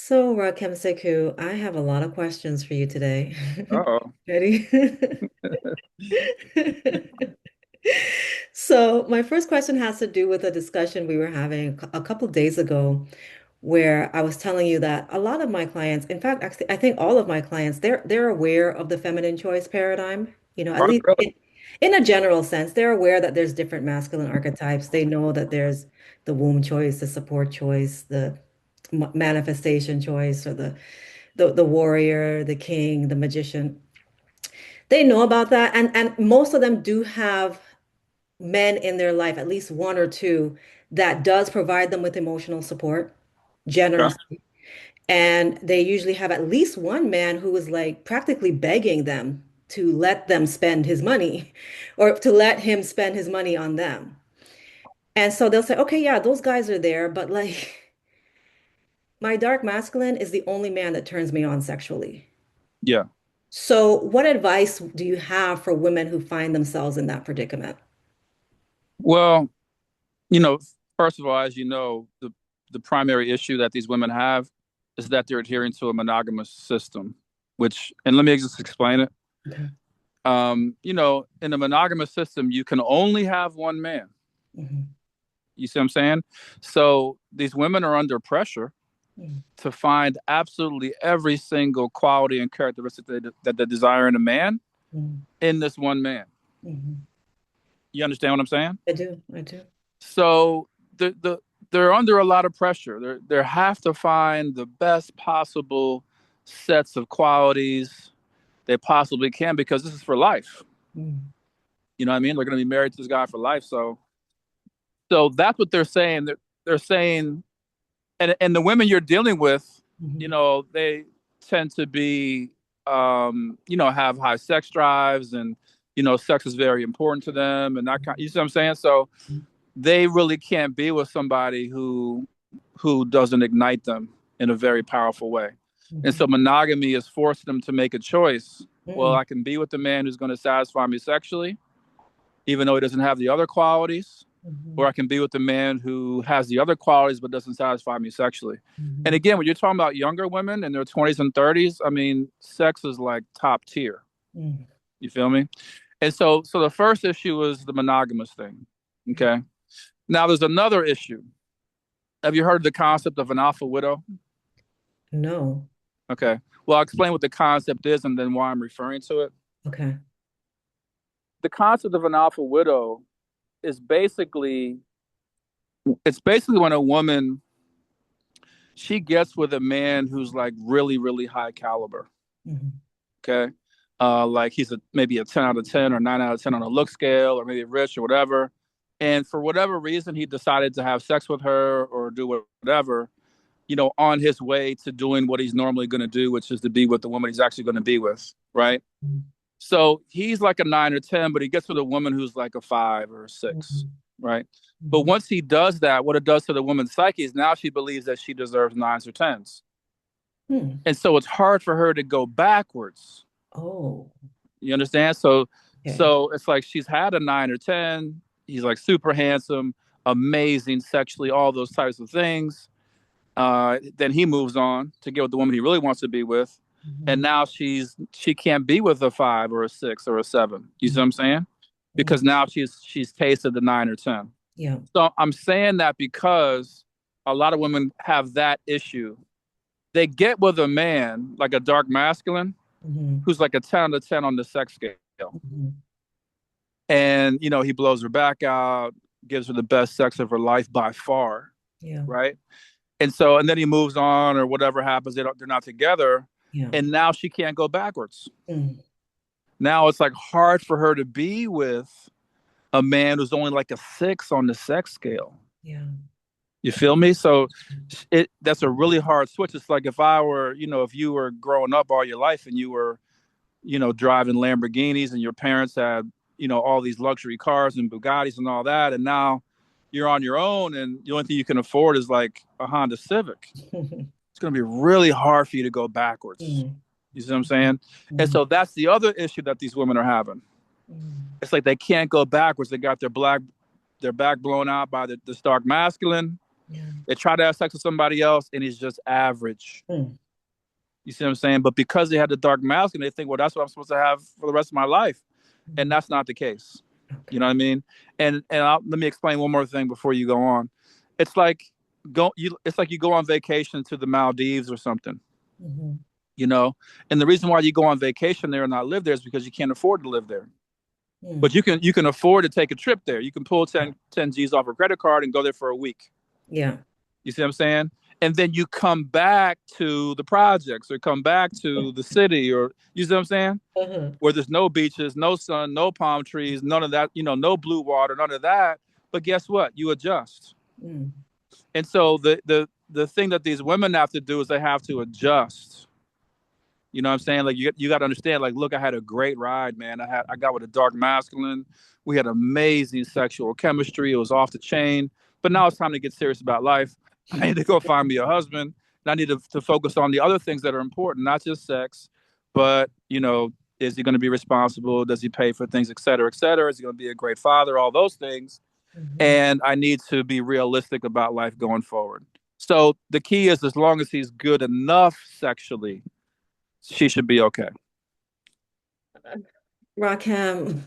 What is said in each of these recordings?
So, Rakhem Seku, I have a lot of questions for you today. Uh-oh. Ready? So, my first question has to do with a discussion we were having a couple days ago, where I was telling you that a lot of my clients, in fact, actually, I think all of my clients, they're aware of the feminine choice paradigm. At Are they least really? in a general sense, they're aware that there's different masculine archetypes. They know that there's the womb choice, the support choice, the manifestation choice, or the warrior, the king, the magician. They know about that, and most of them do have men in their life, at least one or two, that does provide them with emotional support, Okay. generously. And they usually have at least one man who is like practically begging them to let them spend his money or to let him spend his money on them. And so they'll say, okay, yeah, those guys are there, but like my dark masculine is the only man that turns me on sexually. Yeah. So, what advice do you have for women who find themselves in that predicament? Well, you know, first of all, as you know, the primary issue that these women have is that they're adhering to a monogamous system, which, and let me just explain it. Okay. In a monogamous system, you can only have one man. Mhm. You see what I'm saying? So these women are under pressure Mhm. to find absolutely every single quality and characteristic that they desire in a man Mhm. in this one man. Mhm. You understand what I'm saying? I do. I do. So they're under a lot of pressure. They have to find the best possible sets of qualities they possibly can because this is for life. Mhm. You know what I mean? They're going to be married to this guy for life. So that's what they're saying. They're saying, and the women you're dealing with, Mhm. they tend to be, have high sex drives, and sex is very important to them, and that kind. You see what I'm saying? So they really can't be with somebody who doesn't ignite them in a very powerful way. And Mhm. so monogamy is forcing them to make a choice. Well, Mhm. I can be with the man who's going to satisfy me sexually, even though he doesn't have the other qualities, or Mhm. I can be with the man who has the other qualities but doesn't satisfy me sexually. And Mhm. again, when you're talking about younger women in their 20s and 30s, I mean, sex is like top tier. Mhm. You feel me? And so the first issue is the monogamous thing. Okay. Now there's another issue. Have you heard of the concept of an alpha widow? No. Okay. Well, I'll explain what the concept is and then why I'm referring to it. Okay. The concept of an alpha widow is basically it's basically when a woman she gets with a man who's like really, really high caliber. Mhm. Okay. Like he's maybe a 10 out of 10 or 9 out of 10 on a look scale, or maybe rich or whatever. And for whatever reason, he decided to have sex with her or do whatever, on his way to doing what he's normally going to do, which is to be with the woman he's actually going to be with. Right. Mhm. So he's like a 9 or 10, but he gets with a woman who's like a 5 or a 6. Mhm. Right. But Mhm. once he does that, what it does to the woman's psyche is now she believes that she deserves 9s or 10s. Hmm. And so it's hard for her to go backwards. Oh, You understand? So okay. so it's like she's had a 9 or 10. He's like super handsome, amazing sexually, all those types of things. Then he moves on to get with the woman he really wants to be with. And Mhm. now she can't be with a 5 or a 6 or a 7. You see what Mhm. I'm saying? Mhm. Because now she's tasted the 9 or 10. Yeah. So I'm saying that because a lot of women have that issue. They get with a man like a dark masculine Mhm. who's like a 10 out of 10 on the sex scale. Mhm. And, he blows her back out, gives her the best sex of her life by far. Yeah. Right. And then he moves on or whatever happens. They're not together. Yeah. And now she can't go backwards. Mm. Now it's like hard for her to be with a man who's only like a 6 on the sex scale. Yeah. You feel me? So that's a really hard switch. It's like if I were, if you were growing up all your life and you were, driving Lamborghinis and your parents had, all these luxury cars and Bugattis and all that. And now you're on your own and the only thing you can afford is like a Honda Civic. It's going to be really hard for you to go backwards. Mm. You see what I'm saying? And Mm. so that's the other issue that these women are having. Mm. It's like they can't go backwards. They got their back blown out by the stark masculine. Yeah. They try to have sex with somebody else and it's just average. Mm. You see what I'm saying? But because they had the dark masculine, they think, well, that's what I'm supposed to have for the rest of my life. And Mhm. that's not the case. You Okay. know what I mean? Let me explain one more thing before you go on. It's like it's like you go on vacation to the Maldives or something, Hmm. you know? And the reason why you go on vacation there and not live there is because you can't afford to live there. But Mm. you can afford to take a trip there. You can pull 10 G's off a credit card and go there for a week. Yeah. You see what I'm saying? And then you come back to the projects or come back to the city, or you see what I'm saying? Uh-huh. Where there's no beaches, no sun, no palm trees, none of that, no blue water, none of that. But guess what? You adjust. Mm. And so the thing that these women have to do is they have to adjust. You know what I'm saying? Like you got to understand. Like, look, I had a great ride, man. I got with a dark masculine. We had amazing sexual chemistry. It was off the chain. But now it's time to get serious about life. I need to go find me a husband. And I need to focus on the other things that are important, not just sex, but is he going to be responsible? Does he pay for things, et cetera, et cetera? Is he going to be a great father? All those things. Mhm. And I need to be realistic about life going forward. So the key is, as long as he's good enough sexually, she should be okay. Rakhem,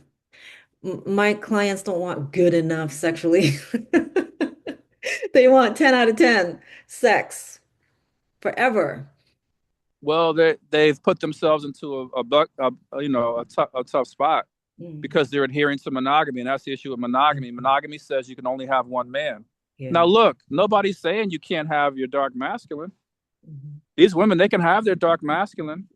my clients don't want good enough sexually. They want 10 out of 10 sex forever. Well, they've put themselves into a tough spot Mm. because they're adhering to monogamy, and that's the issue with monogamy. Mhm. Monogamy says you can only have one man. Now, Yeah. look, nobody's saying you can't have your dark masculine. Mhm. These women, they can have their dark masculine,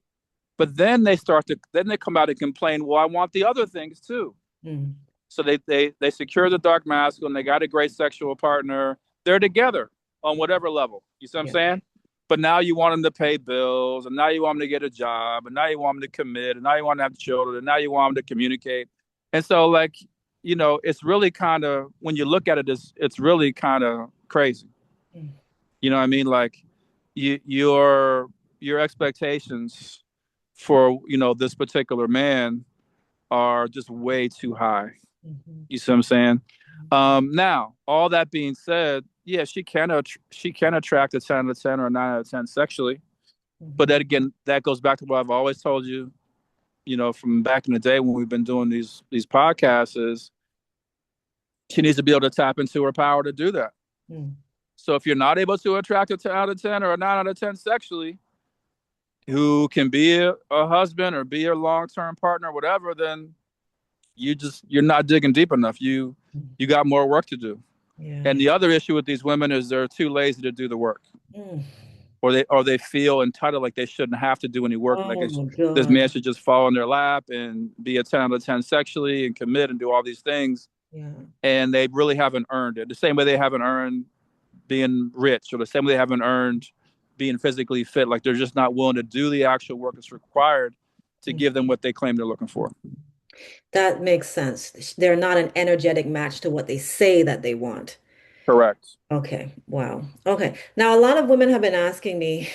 but then they come out and complain. Well, I want the other things too. Mm. So they secure the dark masculine. They got a great sexual partner. They're together on whatever level. You see what I'm Yeah. saying? But now you want them to pay bills, and now you want them to get a job, and now you want them to commit, and now you want to have children, and now you want them to communicate. And so, like, it's really kind of, when you look at it, it's really kind of crazy. Mm. You know what I mean? Like, your expectations for this particular man are just way too high. Mhm. You see what I'm saying? Now, all that being said, yeah, she can attract a 10 out of 10 or a 9 out of 10 sexually. But Mhm. that again, that goes back to what I've always told you, from back in the day when we've been doing these podcasts, is she needs to be able to tap into her power to do that. Mm. So if you're not able to attract a 10 out of 10 or a 9 out of 10 sexually, who can be a husband or be your long-term partner, whatever, then you're not digging deep enough. Mm. You got more work to do. And Yeah. the other issue with these women is they're too lazy to do the work, Mm. or they feel entitled, like they shouldn't have to do any work, like Oh my this God. man should just fall in their lap and be a 10 out of 10 sexually and commit and do all these things, Yeah. and they really haven't earned it. The same way they haven't earned being rich, or the same way they haven't earned being physically fit. Like they're just not willing to do the actual work that's required to Mm. give them what they claim they're looking for. That makes sense. They're not an energetic match to what they say that they want. Correct. Okay, wow. Okay. Now, a lot of women have been asking me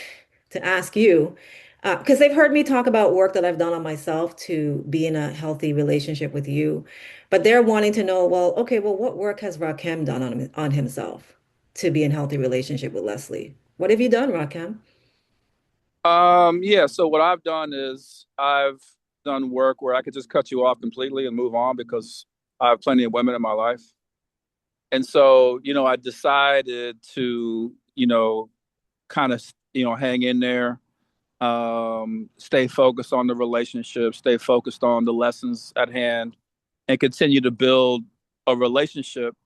to ask you, because they've heard me talk about work that I've done on myself to be in a healthy relationship with you, but they're wanting to know, well, okay, well, what work has Rakim done on himself to be in healthy relationship with Lesley? What have you done, Rakim? Yeah, so what I've done is I've done work where I could just cut you off completely and move on because I have plenty of women in my life. And so, I decided to, kind of, hang in there, stay focused on the relationship, stay focused on the lessons at hand, and continue to build a relationship,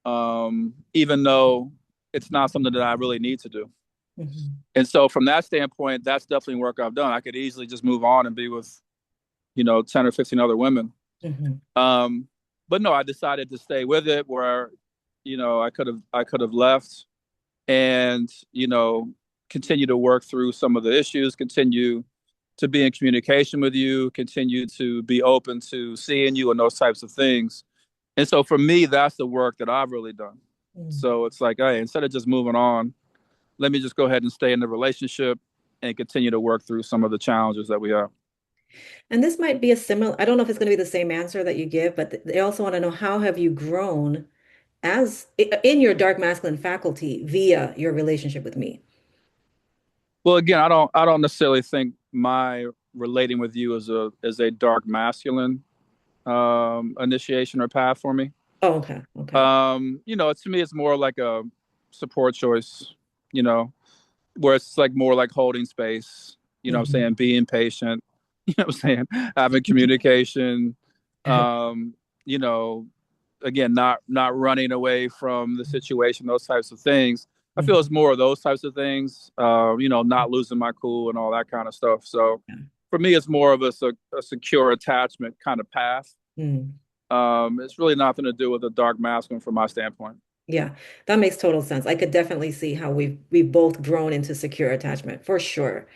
even though it's not something that I really need to do. Hmm. And so, from that standpoint, that's definitely work I've done. I could easily just move on and be with, 10 or 15 other women. Hmm. Um, but no, I decided to stay with it where, I could have left and, continue to work through some of the issues, continue to be in communication with you, continue to be open to seeing you and those types of things. And so for me, that's the work that I've really done. So it's like, hey, instead of just moving on, let me just go ahead and stay in the relationship and continue to work through some of the challenges that we have. And this might be a similar, I don't know if it's going to be the same answer that you give, but they also want to know how have you grown as in your dark masculine faculty via your relationship with me. Well, again, I don't necessarily think my relating with you is a dark masculine initiation or path for me. Oh, okay. Okay. To me, it's more like a support choice. You know, where it's like more like holding space. You know what I'm Hmm. saying? Being patient. You know what I'm saying? Having communication. Um, you know, again, not running away from the situation, those types of things. I feel it's Hmm. more of those types of things. Not losing my cool and all that kind of stuff. So for me, it's more of a secure attachment kind of path. Mm. It's really nothing to do with the dark masculine from my standpoint. Yeah, that makes total sense. I could definitely see how we've both grown into secure attachment for sure.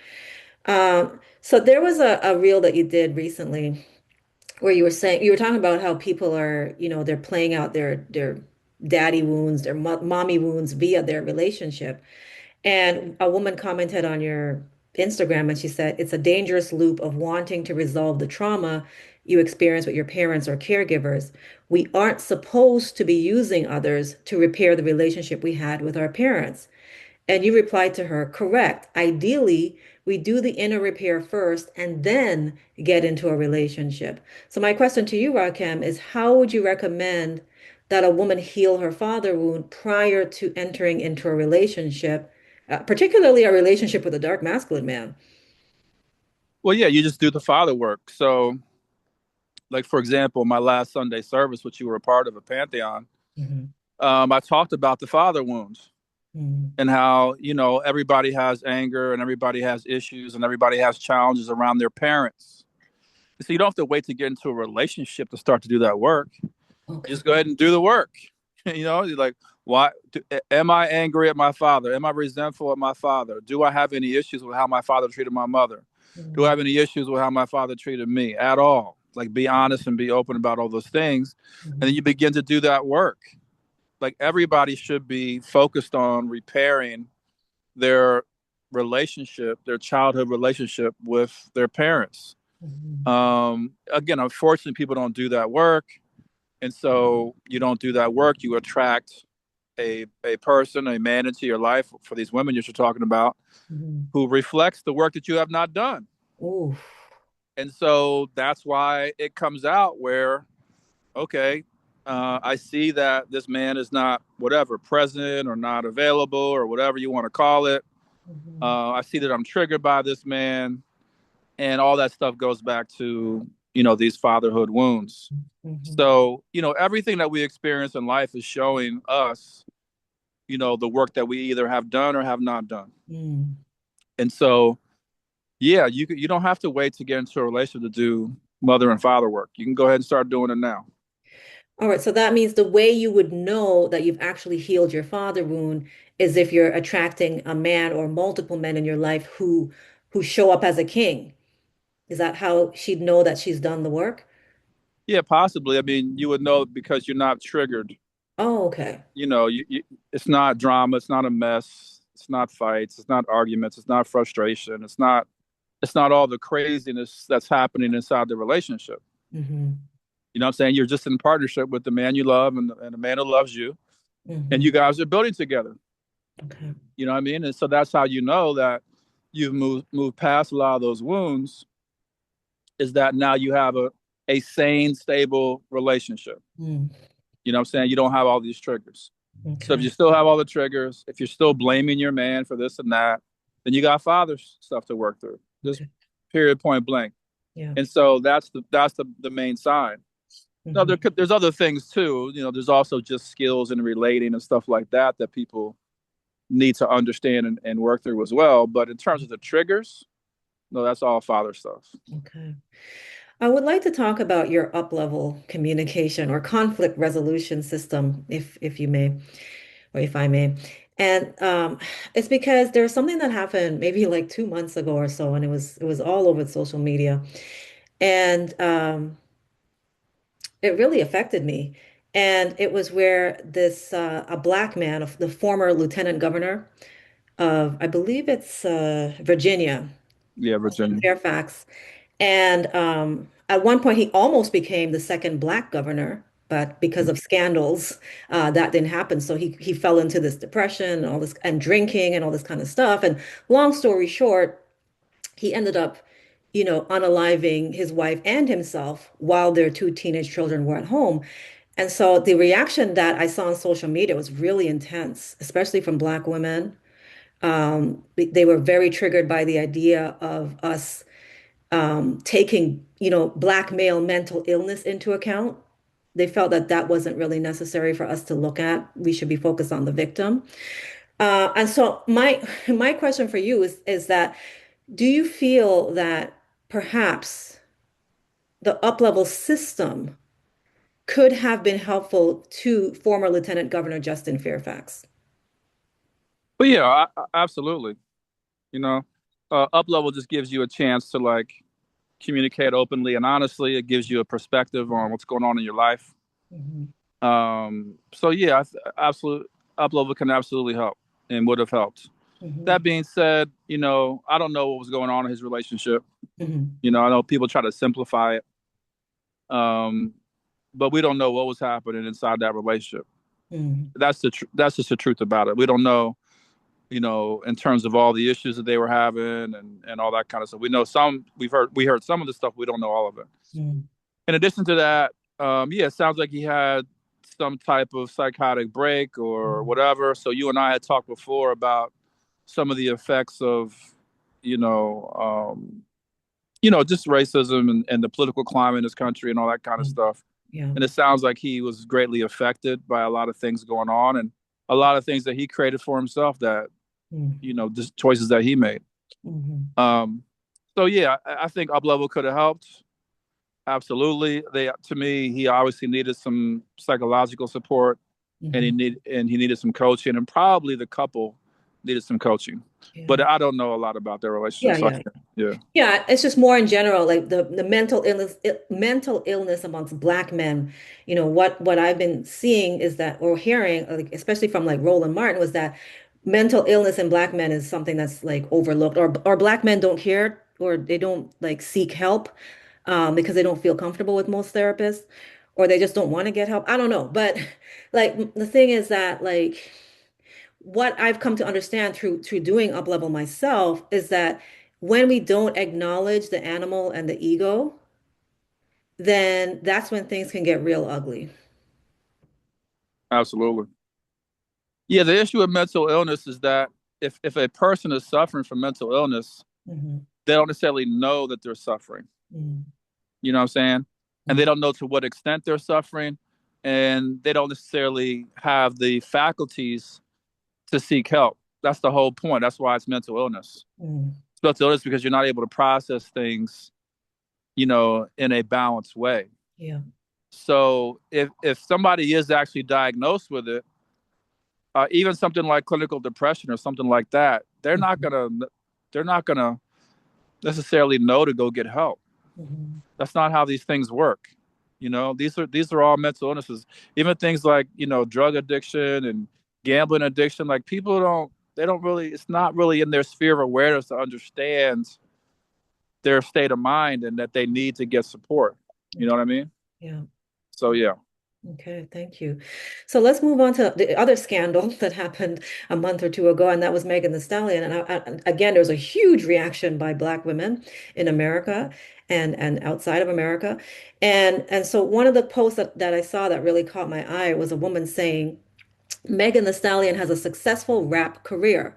So there was a reel that you did recently where you were talking about how people are, they're playing out their daddy wounds, their mommy wounds via their relationship. And a woman commented on your Instagram and she said, it's a dangerous loop of wanting to resolve the trauma you experience with your parents or caregivers. We aren't supposed to be using others to repair the relationship we had with our parents. And you replied to her, correct. Ideally, we do the inner repair first and then get into a relationship. So, my question to you, Rakem, is how would you recommend that a woman heal her father wound prior to entering into a relationship, particularly a relationship with a dark masculine man? Well, yeah, you just do the father work. So, like for example, my last Sunday service, which you were a part of a Pantheon, Hmm. I talked about the father wounds Hmm. and how everybody has anger and everybody has issues and everybody has challenges around their parents. So you don't have to wait to get into a relationship to start to do that work. You Okay. just go ahead and do the work. You're like, why am I angry at my father? Am I resentful at my father? Do I have any issues with how my father treated my mother? Do I Hmm. have any issues with how my father treated me at all? Like, be honest and be open about all those things. And then Hmm. you begin to do that work. Like, everybody should be focused on repairing their relationship, their childhood relationship with their parents. Hmm. Again, unfortunately, people don't do that work. And so you don't do that work, you attract a person, a man into your life for these women you're talking about Hmm. who reflects the work that you have not done. Ooh. And so that's why it comes out where, okay, I see that this man is not whatever, present or not available or whatever you want to call it. Hmm. I see that I'm triggered by this man. And all that stuff goes back to, these fatherhood wounds. Hmm. So, everything that we experience in life is showing us, the work that we either have done or have not done. Hmm. And so, yeah, you don't have to wait to get into a relationship to do mother and father work. You can go ahead and start doing it now. All right, so that means the way you would know that you've actually healed your father wound is if you're attracting a man or multiple men in your life who show up as a king. Is that how she'd know that she's done the work? Yeah, possibly. I mean, you would know because you're not triggered. Oh, okay. It's not drama. It's not a mess. It's not fights. It's not arguments. It's not frustration. It's not all the craziness that's happening inside the relationship. Hmm. You know what I'm saying? You're just in partnership with the man you love and the man who loves you, and Hmm. you guys are building together. Okay. You know what I mean? And so that's how you know that you've moved past a lot of those wounds, is that now you have a sane, stable relationship. Mm. You know what I'm saying? You don't have all these triggers. So if Okay. you still have all the triggers, if you're still blaming your man for this and that, then you got father stuff to work through. Just Okay. period, point blank. Yeah. And so that's the main sign. Now Hmm. there's other things too. There's also just skills in relating and stuff like that that people need to understand and work through as well. But in terms of the triggers, no, that's all father stuff. Okay. I would like to talk about your up-level communication or conflict resolution system, if you may, or if I may. And it's because there's something that happened maybe like 2 months ago or so, and it was all over social media, and it really affected me. And it was where this a black man, the former lieutenant governor of, I believe it's Virginia, Yeah, Virginia. Fairfax, and at one point he almost became the second black governor. but because of scandals, that didn't happen. So he fell into this depression and all this and drinking and all this kind of stuff. And long story short, he ended up, unaliving his wife and himself while their two teenage children were at home. And so the reaction that I saw on social media was really intense, especially from Black women. They were very triggered by the idea of us taking, Black male mental illness into account. They felt that that wasn't really necessary for us to look at. We should be focused on the victim. And so my question for you is that do you feel that perhaps the up-level system could have been helpful to former Lieutenant Governor Justin Fairfax? But yeah, absolutely. You know, up level just gives you a chance to like communicate openly and honestly. It gives you a perspective on what's going on in your life. Mhm. So yeah, absolute up level can absolutely help and would have helped. That Mhm. being said, I don't know what was going on in his relationship. Mhm. I know people try to simplify it, um, but we don't know what was happening inside that relationship. Mhm. That's just the truth about it. We don't know, in terms of all the issues that they were having and all that kind of stuff. We know some. We heard some of the stuff. We don't know all of it. Mhm. In addition to that, yeah, it sounds like he had some type of psychotic break or Mhm. whatever. So you and I had talked before about some of the effects of, you know, um, just racism and the political climate in this country and all that kind of Yeah. stuff. Yeah. And it sounds like he was greatly affected by a lot of things going on and a lot of things that he created for himself that, Mhm. just choices that he made. Mhm. Um, so yeah, I think up level could have helped. Absolutely. To me, he obviously needed some psychological support and he Mhm. needed some coaching and probably the couple needed some coaching. But Yeah. I don't know a lot about their relationship. Yeah. So I Yeah. can't, yeah. Yeah, it's just more in general, like the mental illness amongst Black men. What I've been seeing is that, or hearing, like especially from like Roland Martin, was that mental illness in Black men is something that's like overlooked, or Black men don't care, or they don't like seek help, because they don't feel comfortable with most therapists, or they just don't want to get help. I don't know, but like the thing is that like what I've come to understand through doing up level myself is that when we don't acknowledge the animal and the ego, then that's when things can get real ugly. Absolutely. Yeah, the issue with mental illness is that if a person is suffering from mental illness, Hmm. they don't necessarily know that they're suffering. Hmm. You know what I'm saying? And they Hmm. don't know to what extent they're suffering, and they don't necessarily have the faculties to seek help. That's the whole point. That's why it's mental illness. Hmm. It's mental illness because you're not able to process things, in a balanced way. Yeah. So if somebody is actually diagnosed with it, even something like clinical depression or something like that, Hmm. they're not gonna necessarily know to go get help. Hmm. That's not how these things work. These are all mental illnesses. Even things like drug addiction and gambling addiction. Like people don't really. It's not really in their sphere of awareness to understand their state of mind and that they need to get support. You know what I mean? Yeah. So yeah. Okay, thank you. So let's move on to the other scandal that happened a month or two ago, and that was Megan Thee Stallion. And again, there was a huge reaction by Black women in America and outside of America. And so one of the posts that I saw that really caught my eye was a woman saying, Megan Thee Stallion has a successful rap career.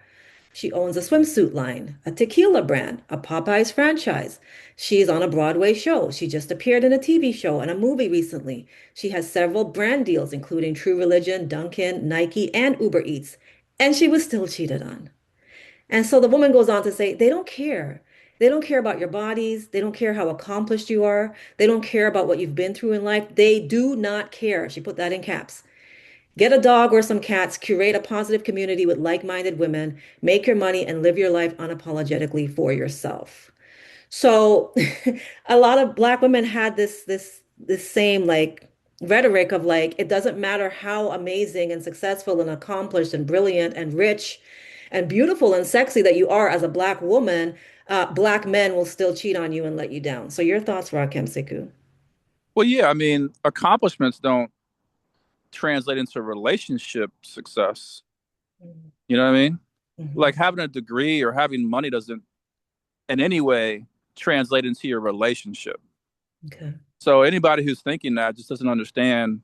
She owns a swimsuit line, a tequila brand, a Popeyes franchise. She's on a Broadway show. She just appeared in a TV show and a movie recently. She has several brand deals, including True Religion, Dunkin', Nike, and Uber Eats. And she was still cheated on. And so the woman goes on to say, they don't care. They don't care about your bodies. They don't care how accomplished you are. They don't care about what you've been through in life. They do not care. She put that in caps. Get a dog or some cats, curate a positive community with like-minded women, make your money and live your life unapologetically for yourself. So a lot of Black women had this same like rhetoric of like it doesn't matter how amazing and successful and accomplished and brilliant and rich and beautiful and sexy that you are as a Black woman, Black men will still cheat on you and let you down. So your thoughts, Rakhem Seku? Well, yeah. I mean, accomplishments don't. translate into relationship success. Mm. You know what I mean? Mhm. Like having a degree or having money doesn't in any way translate into your relationship. Okay. So anybody who's thinking that just doesn't understand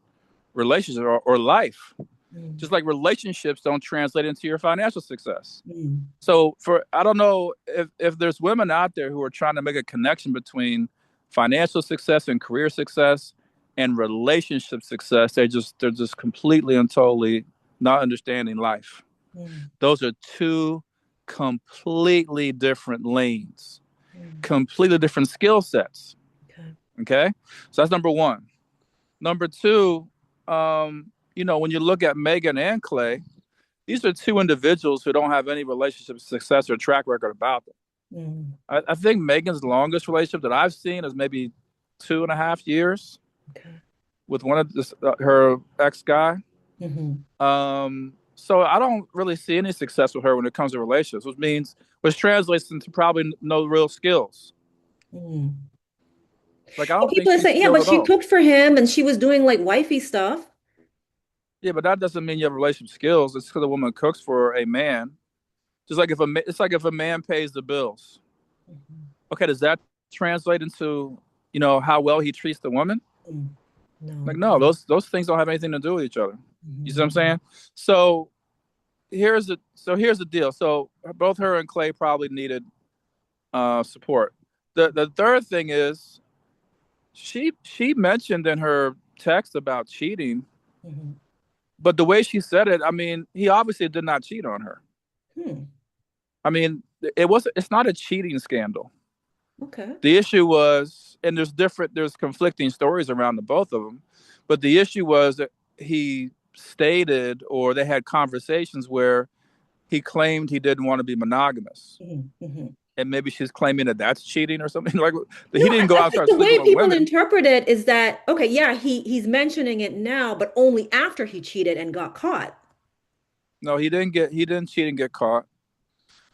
relationships or life. Mm. Just like relationships don't translate into your financial success. Mm. So for I don't know if there's women out there who are trying to make a connection between financial success and career success and relationship success, they're just completely and totally not understanding life. Mm. Those are two completely different lanes, Mm. completely different skill sets. Okay. Okay. So that's number one. Number two, when you look at Megan and Clay, these are two individuals who don't have any relationship success or track record about them. Mm. I think Megan's longest relationship that I've seen is maybe 2.5 years Okay. with one of her ex guy. Mm-hmm. So I don't really see any success with her when it comes to relationships, which translates into probably no real skills. Mm. Like I Well, don't think people are she's saying, yeah, skilled but at she all. cooked for him and she was doing like wifey stuff. Yeah, but that doesn't mean you have relationship skills. It's because a woman cooks for a man. Just like it's like if a man pays the bills. Mhm. Okay, does that translate into how well he treats the woman? Mm. Like No. no, those things don't have anything to do with each other. You see what I'm Mhm. saying? So here's the deal. So both her and Clay probably needed support. The third thing is she mentioned in her text about cheating, Mhm. but the way she said it, I mean, he obviously did not cheat on her. Hmm. I mean, it's not a cheating scandal. Okay. The issue was, and there's conflicting stories around the both of them, but the issue was that he stated or they had conversations where he claimed he didn't want to be monogamous. Mhm. Mhm. And maybe she's claiming that that's cheating or something. Like No, he didn't go I out and think start the sleeping way with people women. interpret it is that, okay, yeah, he's mentioning it now, but only after he cheated and got caught. No, he didn't cheat and get caught.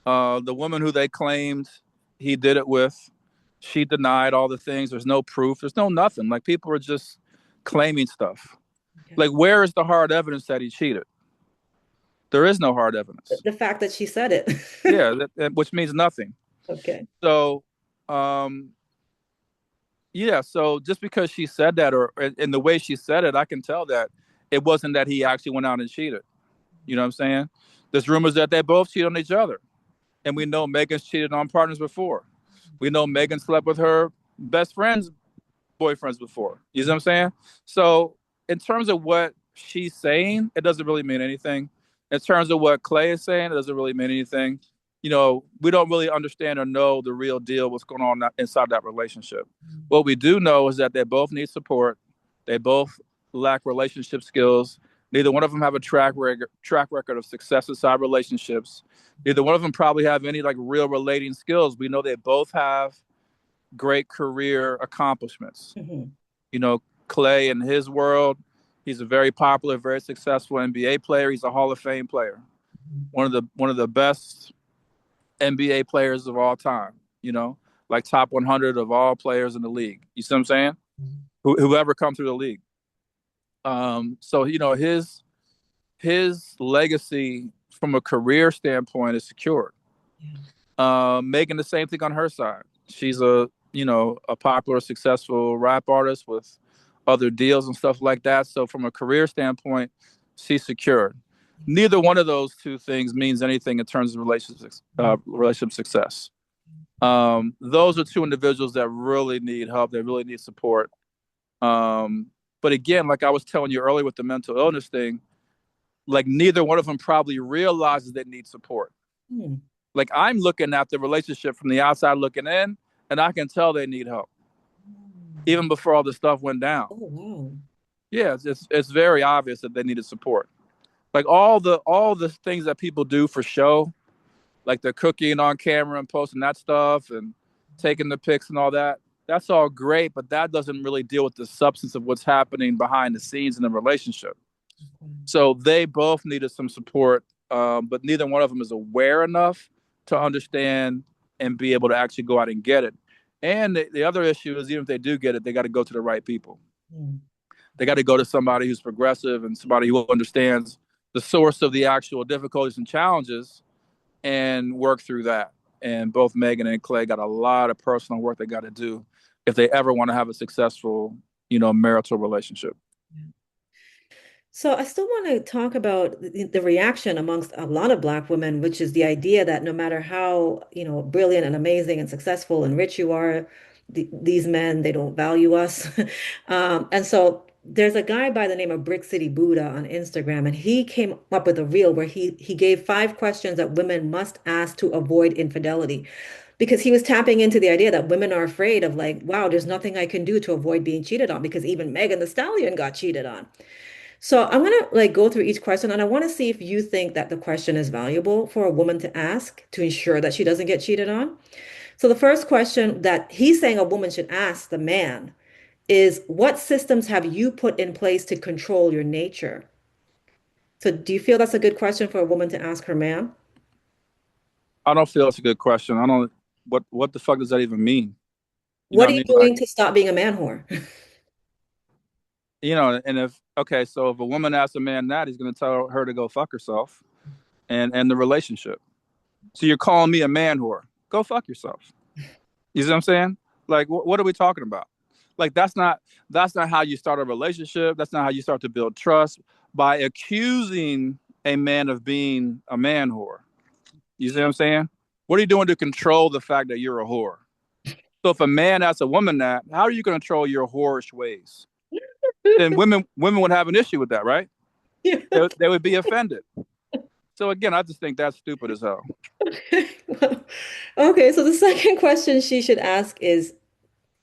The woman who they claimed he did it with, she denied all the things. There's no proof. There's no nothing. Like people are just claiming stuff. Okay. Like where is the hard evidence that he cheated? There is no hard evidence. The fact that she said it. Yeah, which means nothing. Okay. So, um, yeah. So just because she said that, or in the way she said it, I can tell that it wasn't that he actually went out and cheated. You know what I'm saying? There's rumors that they both cheat on each other, and we know Megan's cheated on partners before. We know Megan slept with her best friend's boyfriends before. You see what I'm saying? So in terms of what she's saying, it doesn't really mean anything. In terms of what Clay is saying, it doesn't really mean anything. We don't really understand or know the real deal, what's going on inside that relationship. What we do know is that they both need support. They both lack relationship skills. Neither one of them have a track record of success inside relationships. Neither one of them probably have any like real relating skills. We know they both have great career accomplishments. Mhm. You know, Clay in his world, he's a very popular, very successful NBA player. He's a Hall of Fame player, one of the best NBA players of all time. Like top 100 of all players in the league. You see what I'm saying? Whoever come through the league. So his legacy from a career standpoint is secured. Yeah. Making the same thing on her side. She's a popular, successful rap artist with other deals and stuff like that. So from a career standpoint, she's secured. Neither one of those two things means anything in terms of relationship success. Those are two individuals that really need help. They really need support. But again, like I was telling you earlier with the mental illness thing, like neither one of them probably realizes they need support. Hmm. Like I'm looking at the relationship from the outside looking in, and I can tell they need help even before all this stuff went down. Oh, wow. Yeah, it's very obvious that they needed support. Like all the things that people do for show, like the cooking on camera and posting that stuff and taking the pics and all that. That's all great, but that doesn't really deal with the substance of what's happening behind the scenes in the relationship. So they both needed some support, but neither one of them is aware enough to understand and be able to actually go out and get it. And the other issue is even if they do get it, they got to go to the right people. Hmm. They got to go to somebody who's progressive and somebody who understands the source of the actual difficulties and challenges and work through that. And both Megan and Clay got a lot of personal work they got to do if they ever want to have a successful, marital relationship. So I still want to talk about the reaction amongst a lot of Black women, which is the idea that no matter how, brilliant and amazing and successful and rich you are, these men, they don't value us. And so there's a guy by the name of Brick City Buddha on Instagram, and he came up with a reel where he gave 5 questions that women must ask to avoid infidelity. Because he was tapping into the idea that women are afraid of like, wow, there's nothing I can do to avoid being cheated on because even Megan the Stallion got cheated on. So I'm gonna like go through each question and I want to see if you think that the question is valuable for a woman to ask to ensure that she doesn't get cheated on. So the first question that he's saying a woman should ask the man is, what systems have you put in place to control your nature? So do you feel that's a good question for a woman to ask her man? I don't feel it's a good question. I don't. What the fuck does that even mean? You know What what are I you mean? Like, doing to stop being a man whore? and if okay, so if a woman asks a man that, he's going to tell her to go fuck herself and end the relationship. So you're calling me a man whore? Go fuck yourself. You see what I'm saying? Like, what are we talking about? Like, that's not how you start a relationship. That's not how you start to build trust by accusing a man of being a man whore. You see what I'm saying? What are you doing to control the fact that you're a whore? So if a man asks a woman that, how are you going to control your whorish ways? Then women would have an issue with that, right? Yeah. They would be offended. So again, I just think that's stupid as hell. Well, okay, so the second question she should ask is,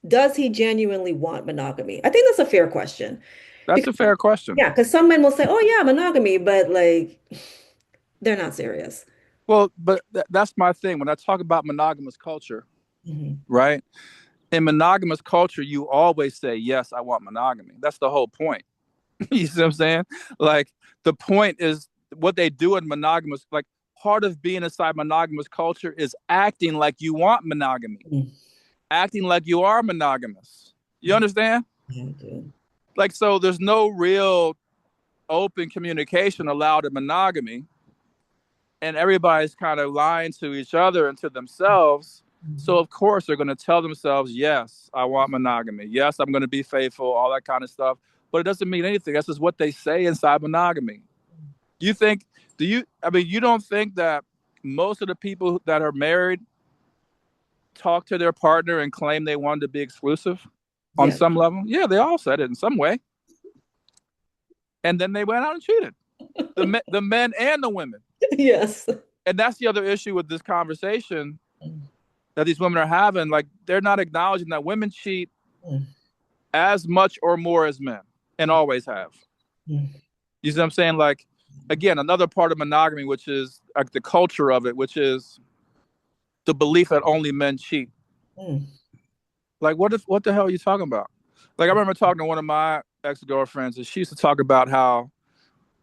does he genuinely want monogamy? I think that's a fair question. That's Because, a fair question. yeah, because some men will say, oh, yeah, monogamy, but like they're not serious. Well, but that's my thing. When I talk about monogamous culture, Mhm. right? In monogamous culture, you always say, yes, I want monogamy. That's the whole point. You see what I'm saying? Like, the point is what they do in monogamous, like, part of being inside monogamous culture is acting like you want monogamy, Mhm. acting like you are monogamous. You Yeah, understand? yeah, I do. Like, so there's no real open communication allowed in monogamy, and everybody's kind of lying to each other and to themselves. So Mhm. of course they're going to tell themselves, yes, I want monogamy. Yes, I'm going to be faithful, all that kind of stuff. But it doesn't mean anything. That's just what they say inside monogamy. You think, I mean, you don't think that most of the people that are married talk to their partner and claim they wanted to be exclusive on Yeah. some level? Yeah, they all said it in some way. And then they went out and cheated. The men and the women. Yes. And that's the other issue with this conversation that these women are having. Like, they're not acknowledging that women cheat as much or more as men and always have. You see what I'm saying? Like, again, another part of monogamy, which is like the culture of it, which is the belief that only men cheat. Like, what the hell are you talking about? Like, I remember talking to one of my ex-girlfriends, and she used to talk about how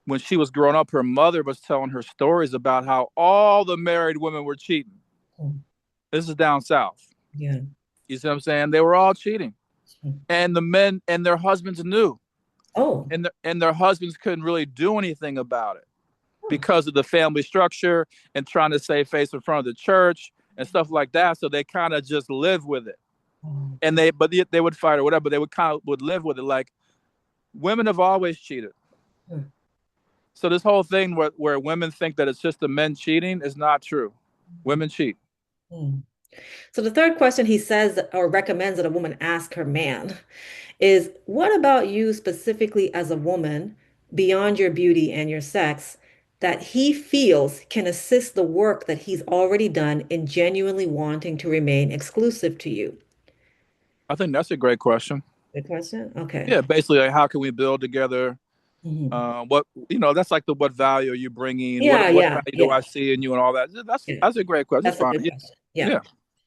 when she was growing up, her mother was telling her stories about how all the married women were cheating. This is down south. Yeah. You see what I'm saying? They were all cheating. And the men and their husbands knew. Oh. And their husbands couldn't really do anything about it because of the family structure and trying to save face in front of the church and stuff like that. So they kind of just live with it. And they would fight or whatever, but they would kind of would live with it. Like, women have always cheated. So this whole thing where women think that it's just the men cheating is not true. Women cheat. So the third question he says or recommends that a woman ask her man is, what about you specifically as a woman, beyond your beauty and your sex, that he feels can assist the work that he's already done in genuinely wanting to remain exclusive to you? I think that's a great question. Good question. Okay. Yeah, basically, like, how can we build together? Mhm. What that's like the what value are you bringing? Yeah, What yeah, value do yeah, I see in you and all that? yeah. That's a great question. It's That's a fine. good Yeah, question. Yeah. yeah.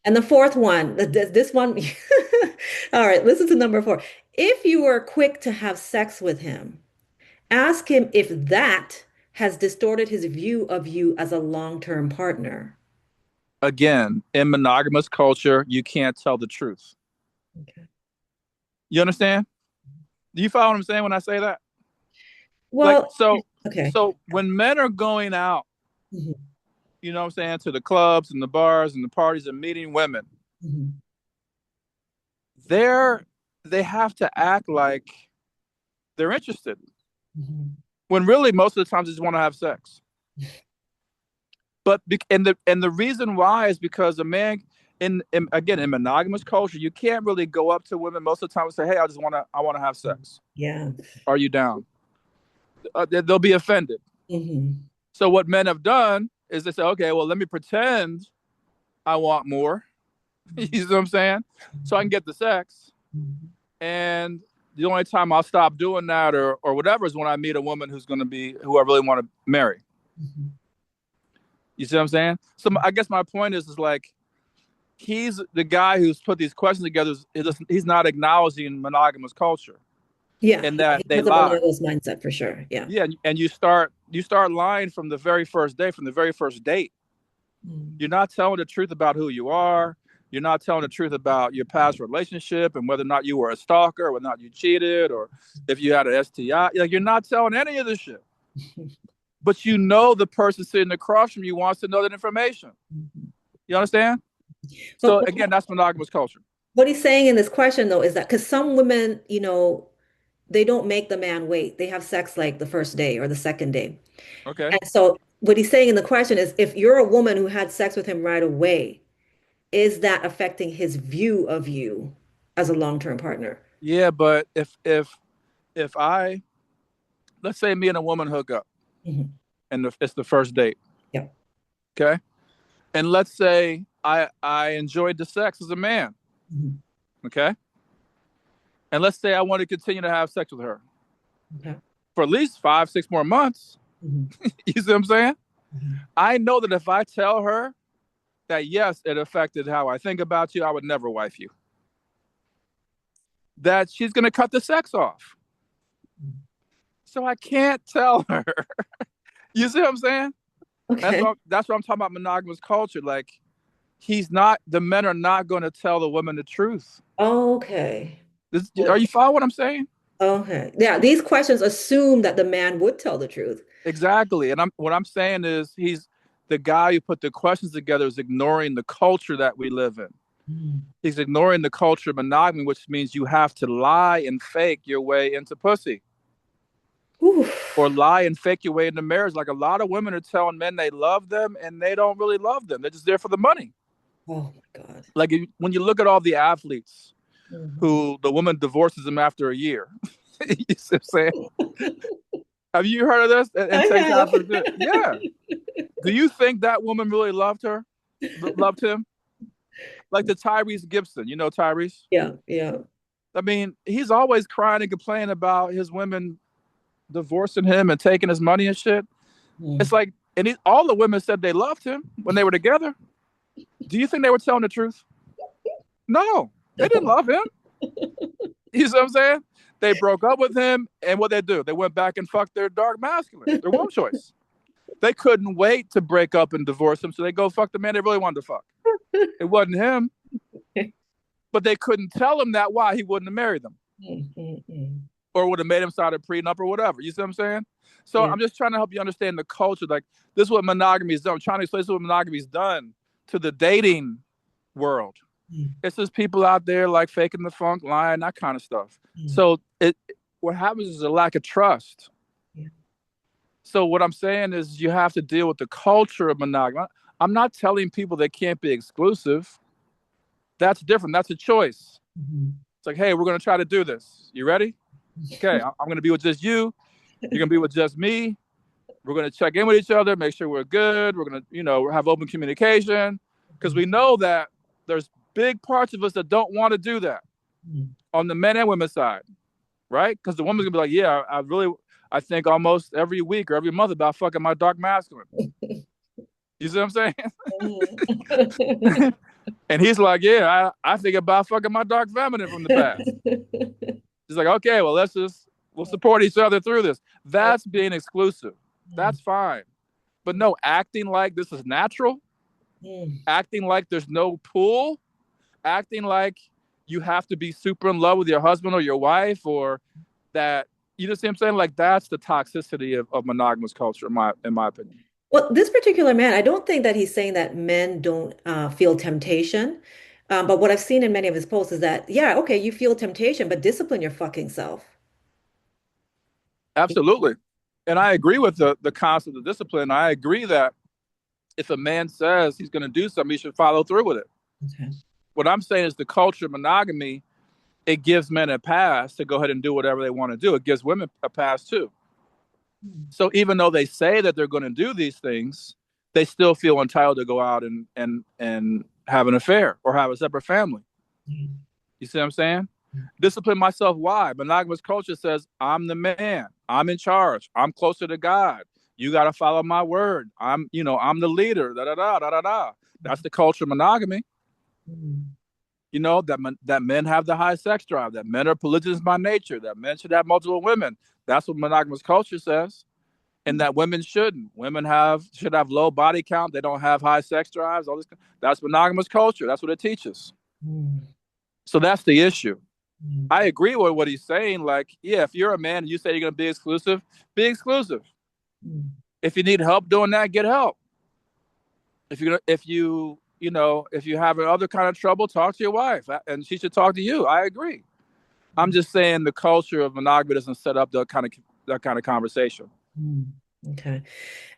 And the fourth one, this one, all right, listen to number 4. If you were quick to have sex with him, ask him if that has distorted his view of you as a long-term partner. Again, in monogamous culture, you can't tell the truth. Okay. You understand? Do you follow what I'm saying when I say that? Like, Well, so, okay. so when men are going out, Mhm, you know what I'm saying, to the clubs and the bars and the parties and meeting women, mhm, they're they have to act like they're interested mhm, when really most of the times they just want to have sex. But and the reason why is because a man in again in monogamous culture, you can't really go up to women most of the time and say, "Hey, I want to have sex. yeah. Are you down?" They'll be offended. Mhm, So what men have done is they say, "Okay, well, let me pretend I want more." You know what I'm saying? So I can get the sex, mhm, and the only time I'll stop doing that or whatever is when I meet a woman who I really want to marry. mhm. You see what I'm saying? So I guess my point is like he's the guy who's put these questions together. He's not acknowledging monogamous culture Yeah, and he that they has a lie. monogamous mindset for sure. Yeah. Yeah, and you start lying from the very first day, from the very first date. Mm. You're not telling the truth about who you are. You're not telling the truth about your past relationship and whether or not you were a stalker, or whether or not you cheated, or if you had an STI. Like you're not telling any of this shit. But you know the person sitting across from you wants to know that information. Mhm. You understand? But So again, that's monogamous culture. what he's saying in this question, though, is that because some women, they don't make the man wait. They have sex like the first day or the second day. Okay. And so what he's saying in the question is if you're a woman who had sex with him right away, is that affecting his view of you as a long-term partner? Yeah, but if I let's say me and a woman hook up Mhm. and it's the first date, Yeah. okay, and let's say I enjoyed the sex as a man, Mhm. okay, and let's say I want to continue to have sex with her Okay. for at least 5 6 more months. Mhm. You see what I'm saying? Mhm. I know that if I tell her that yes, it affected how I think about you, I would never wife you. That she's gonna cut the sex off. So I can't tell her. You see what I'm saying? Okay. That's what I'm talking about monogamous culture. Like the men are not going to tell the women the truth. Okay. Are you Okay. following what I'm saying? Okay. Yeah, these questions assume that the man would tell the truth. Exactly. And what I'm saying is he's the guy who put the questions together is ignoring the culture that we live in. Mm. He's ignoring the culture of monogamy, which means you have to lie and fake your way into pussy or Oof. lie and fake your way into marriage. Like a lot of women are telling men they love them and they don't really love them. They're just there for the money. Oh my God. Like when you look at all the athletes Mhm. who the woman divorces them after a year, you see what I'm saying? Have you heard of this? And I takes have. after it. Yeah. Do you think that woman really loved her? Loved him? Like the Tyrese Gibson, you know Tyrese? Yeah, yeah. I mean, he's always crying and complaining about his women divorcing him and taking his money and shit. It's Mm. like, and all the women said they loved him when they were together. Do you think they were telling the truth? No, they didn't No. love him. You see what I'm saying? They broke up with him, and what they do? They went back and fucked their dark masculine, their womb choice. They couldn't wait to break up and divorce him, so they go fuck the man they really wanted to fuck. It wasn't him, but they couldn't tell him that why he wouldn't have married them Mm, mm, mm. or would have made him sign a prenup or whatever. You see what I'm saying? So Yeah. I'm just trying to help you understand the culture. Like this is what monogamy is done. I'm trying to explain this is what monogamy is done to the dating world. Mm, It's just people out there like faking the funk, lying, that kind of stuff. mm. So what happens is a lack of trust. Yeah. So what I'm saying is you have to deal with the culture of monogamy. I'm not telling people they can't be exclusive. That's different. That's a choice. Mhm. It's like, hey, we're going to try to do this. You ready? Okay, I'm going to be with just you. You're going to be with just me. We're going to check in with each other, make sure we're good. We're going to, have open communication because we know that there's big parts of us that don't want to do that Mm. on the men and women side, right? Because the woman's going to be like, yeah, I think almost every week or every month about fucking my dark masculine. You see what I'm saying? Mm. And he's like, yeah, I think about fucking my dark feminine from the past. He's like, okay, well, we'll support each other through this. That's being exclusive. Mm. That's fine. But no, acting like this is natural, Mm. acting like there's no pull, acting like you have to be super in love with your husband or your wife or that, you know what I'm saying? Like that's the toxicity of monogamous culture, in my opinion. Well, this particular man, I don't think that he's saying that men don't feel temptation. But what I've seen in many of his posts is that, yeah, okay, you feel temptation, but discipline your fucking self. Absolutely. And I agree with the concept of discipline. I agree that if a man says he's going to do something, he should follow through with it. Okay. What I'm saying is the culture of monogamy, it gives men a pass to go ahead and do whatever they want to do. It gives women a pass too. So even though they say that they're going to do these things, they still feel entitled to go out and have an affair or have a separate family. You see what I'm saying? Discipline myself. Why? Monogamous culture says I'm the man. I'm in charge. I'm closer to God. You got to follow my word. I'm the leader. Da da da da da da. That's the culture of monogamy. You know that men have the high sex drive. That men are polygamous by nature. That men should have multiple women. That's what monogamous culture says. And that women shouldn't. Women should have low body count. They don't have high sex drives. All this. That's monogamous culture. That's what it teaches. So that's the issue. I agree with what he's saying. Like, yeah, if you're a man and you say you're going to be exclusive, be exclusive. If you need help doing that, get help. If you having other kind of trouble, talk to your wife, and she should talk to you. I agree. I'm just saying the culture of monogamy doesn't set up that kind of conversation. Okay.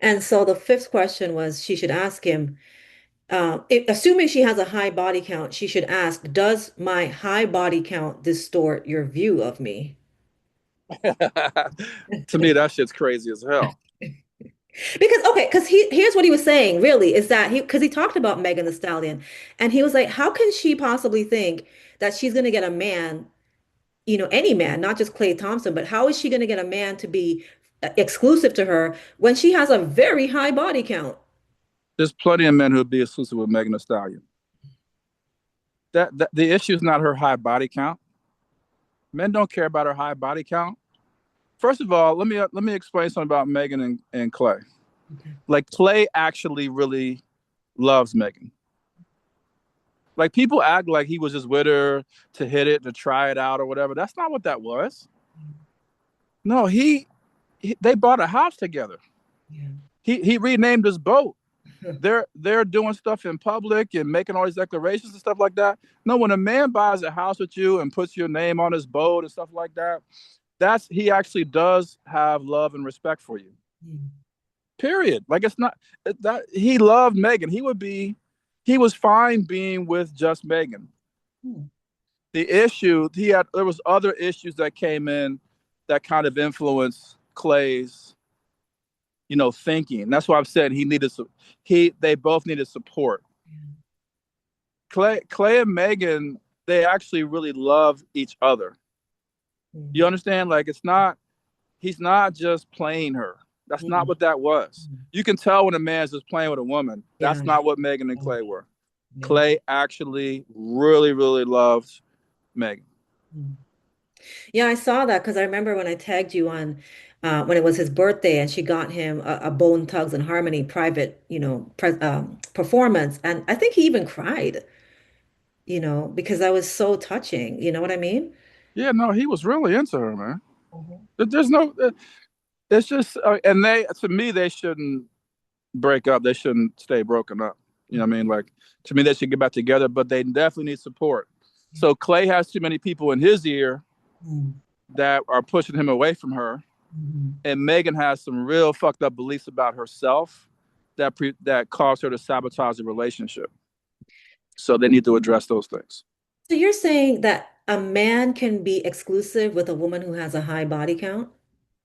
And so the fifth question was she should ask him, assuming she has a high body count, she should ask, does my high body count distort your view of me? To me, that shit's crazy as hell. Because okay, because here's what he was saying really is that he talked about Megan the Stallion and he was like, how can she possibly think that she's gonna get a man, any man, not just Klay Thompson, but how is she gonna get a man to be exclusive to her when she has a very high body count? There's plenty of men who'd be exclusive with Megan Thee Stallion. That the issue is not her high body count. Men don't care about her high body count. First of all, let me explain something about Megan and Clay. Okay. Like Clay actually really loves Megan. Like people act like he was just with her to hit it, to try it out or whatever. That's not what that was. No, they bought a house together. Yeah. He renamed his boat. They're doing stuff in public and making all these declarations and stuff like that. No, when a man buys a house with you and puts your name on his boat and stuff like that, he actually does have love and respect for you. Period. Like it's not that he loved Megan. He was fine being with just Megan. The issue there was other issues that came in that kind of influenced Clay's, thinking. That's why I've said they both needed support. Clay and Megan, they actually really love each other. You understand? Like he's not just playing her. That's not what that was. You can tell when a man's just playing with a woman. That's Yeah. not what Megan and Clay were. Yeah. Clay actually really, really loved Megan. Yeah, I saw that because I remember when I tagged you on when it was his birthday and she got him a Bone Thugs and Harmony private, performance. And I think he even cried, because that was so touching. You know what I mean? Yeah, no, he was really into her, man. Mhm. There's no, it's just, and to me, they shouldn't break up. They shouldn't stay broken up. You know what I mean? Like, to me, they should get back together, but they definitely need support. So Clay has too many people in his ear Mhm. that are pushing him away from her. Mhm. And Megan has some real fucked up beliefs about herself that caused her to sabotage the relationship. So they need to address those things. So you're saying that a man can be exclusive with a woman who has a high body count?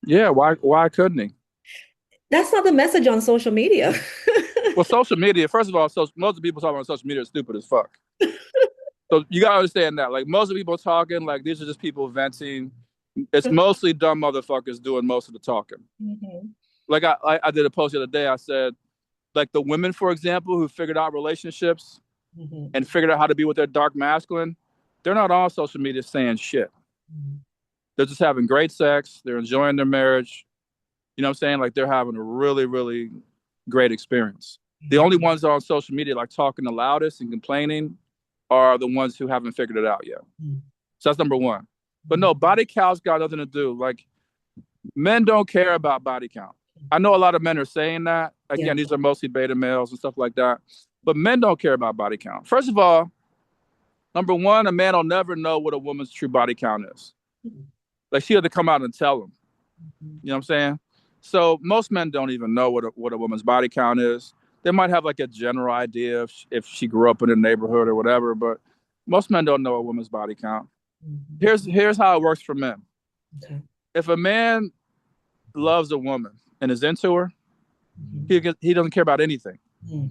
Yeah, why couldn't he? That's not the message on social media. Well, social media, first of all, most of the people talking on social media are stupid as fuck. So you gotta understand that. Like most of the people talking, like these are just people venting. It's mostly dumb motherfuckers doing most of the talking. Mhm. Like I did a post the other day. I said, like the women, for example, who figured out relationships Mhm. and figured out how to be with their dark masculine, they're not on social media saying shit. Mhm. They're just having great sex. They're enjoying their marriage. You know what I'm saying? Like they're having a really, really great experience. The only ones on social media like talking the loudest and complaining are the ones who haven't figured it out yet. Mhm. So that's number one. But no, body count's got nothing to do. Like men don't care about body count. I know a lot of men are saying that. Yeah. Again, these are mostly beta males and stuff like that. But men don't care about body count. First of all, number one, a man will never know what a woman's true body count is. Like she had to come out and tell him. Mhm. You know what I'm saying? So most men don't even know what a woman's body count is. They might have like a general idea if she grew up in a neighborhood or whatever, but most men don't know a woman's body count. Mhm. Here's how it works for men. Okay. If a man loves a woman and is into her, Mhm. he doesn't care about anything. Mhm.